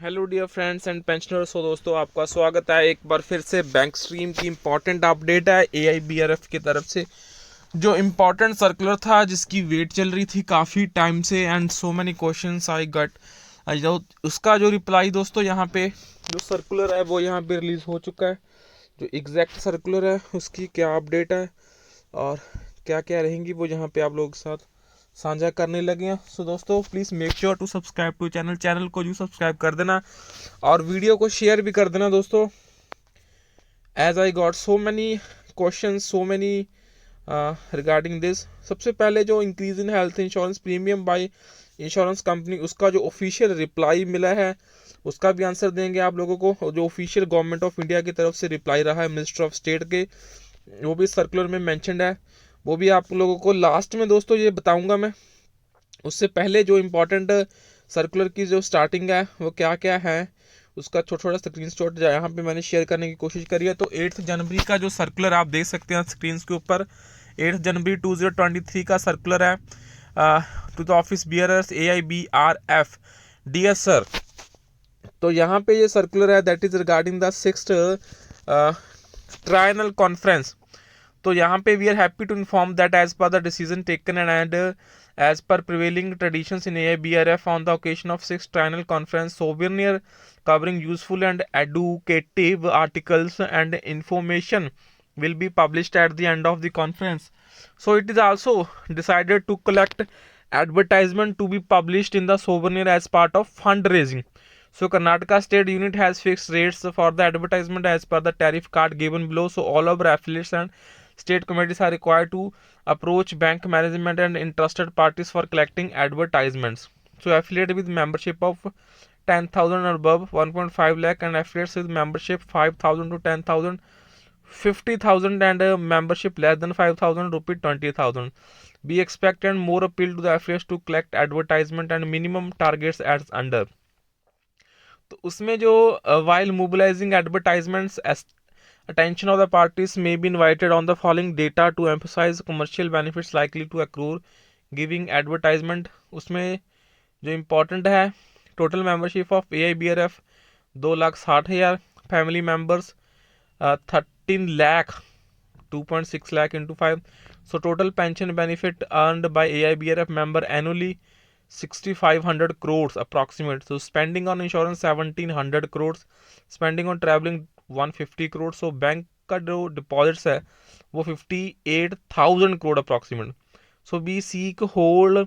Hello dear friends and pensioners. हो दोस्तों, आपका स्वागत है एक बार फिर से। बैंक स्ट्रीम की इम्पोर्टेंट अपडेट है AIBRF की तरफ से। जो इम्पोर्टेंट सर्कुलर था जिसकी वेट चल रही थी काफ़ी टाइम से and so many questions I got, उसका जो रिप्लाई दोस्तों यहाँ पे जो सर्कुलर है वो यहाँ पे रिलीज़ हो चुका है। जो एग्जैक्ट सर्कुलर है उसकी क्या अपडेट है और क्या क्या रहेंगी वो यहाँ पे आप लोगों के साथ साझा करने लगे हैं। सो दोस्तों please make sure to subscribe to channel को जो सब्सक्राइब कर देना और वीडियो को शेयर भी कर देना दोस्तों। As I got so many question so many regarding this. सबसे पहले जो increase in health insurance premium by insurance company, उसका जो ऑफिशियल रिप्लाई मिला है उसका भी आंसर देंगे आप लोगों को। जो ऑफिशियल गवर्नमेंट ऑफ इंडिया की तरफ से रिप्लाई रहा है मिनिस्टर ऑफ स्टेट के, वो भी सर्कुलर में मेंशन्ड है, वो भी आप लोगों को लास्ट में दोस्तों ये बताऊंगा मैं। उससे पहले जो इम्पोर्टेंट सर्कुलर की जो स्टार्टिंग है वो क्या क्या है उसका छोटा छोटा स्क्रीन शॉट यहाँ पे मैंने शेयर करने की कोशिश करी है। तो 8 जनवरी का जो सर्कुलर आप देख सकते हैं स्क्रीन के ऊपर, 8 जनवरी 2023 का सर्कुलर है to the office bearers AIBRF dear sir. तो यहाँ पे ये सर्कुलर है that is regarding the 6th triennial conference. तो यहाँ पे we are happy to inform that as per the decision taken and as per prevailing traditions in AIBRF on the occasion of 6th triennial conference souvenir covering useful and educative articles and information will be published at the end of the conference. So it is also decided to collect advertisement to be published in the souvenir as part of fundraising. So Karnataka state unit has fixed rates for the advertisement as per the tariff card given below. So all our affiliates and state committees are required to approach bank management and interested parties for collecting advertisements. So affiliate with membership of 10,000 or above 1.5 lakh and affiliates with membership 5,000 to 10,000 50,000 and a membership less than 5,000 rupee 20,000. We expect and more appeal to the affiliates to collect advertisement and minimum targets as under. तो उसमें जो while mobilizing advertisements attention of the parties may be invited on the following data to emphasize commercial benefits likely to accrue giving advertisement। उसमें जो important है total membership of AIBRF 2,60,000, family members 13 lakh 2.6 lakh into 5. So total pension benefit earned by AIBRF member annually 6,500 crores approximate. So spending on insurance 1,700 crores, spending on traveling 150 crores. So bank का जो deposits है वो 58,000 crore approximate. So we seek whole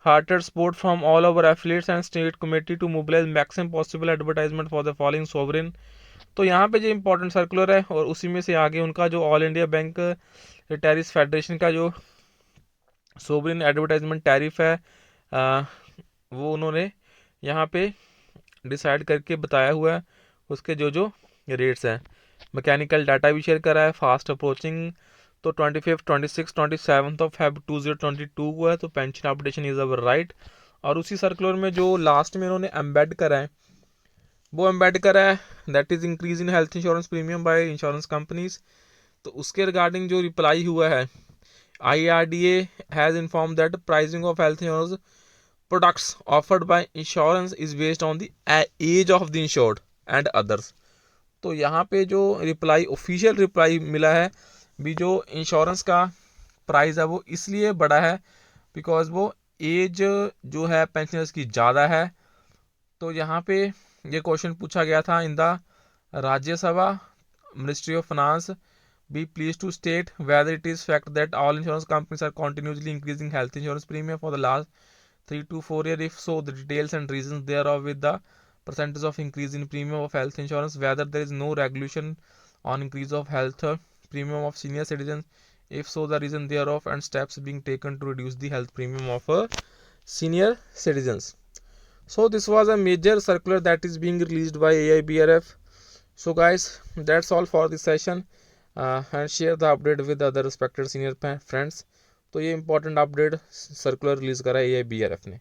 hearted support from all our affiliates and state committee to mobilize maximum possible advertisement for the following sovereign। तो यहाँ पे जो important circular है और उसी में से आगे उनका जो all India bank retirees federation का जो सोवरेन एडवर्टाइजमेंट टैरिफ है वो उन्होंने यहाँ पे डिसाइड करके बताया हुआ है। उसके जो जो रेट्स हैं, मैकेनिकल डाटा भी शेयर करा है, फास्ट अप्रोचिंग तो 25, 26, 27 ऑफ Feb 2022 हुआ है। तो pension updation is our right. और उसी सर्कुलर में जो लास्ट में उन्होंने एम्बेड करा है वो एम्बेड करा है that is increase in health insurance premium by insurance companies. तो उसके रिगार्डिंग जो रिप्लाई हुआ है IRDA has inform that pricing of health insurance products offered by insurance is based on the age of the insured and others. तो यहाँ पे जो reply official reply मिला है भी जो इंश्योरेंस का प्राइस है वो इसलिए बड़ा है बिकॉज वो एज जो है पेंशनर्स की ज़्यादा है। तो यहाँ पे ये क्वेश्चन पूछा गया था in the Rajya Sabha ministry of finance be please to state whether it is fact that all insurance companies are continuously increasing health insurance premium for the last 3 to 4 years, if so the details and reasons thereof with the percentage of increase in premium of health insurance, whether there is no regulation on increase of health premium of senior citizens, if so the reason thereof and steps being taken to reduce the health premium of senior citizens. So this was a major circular that is being released by AIBRF. So guys, that's all for this session and share the update with other respected senior friends. तो ये important update circular release करा है AIBRF ने।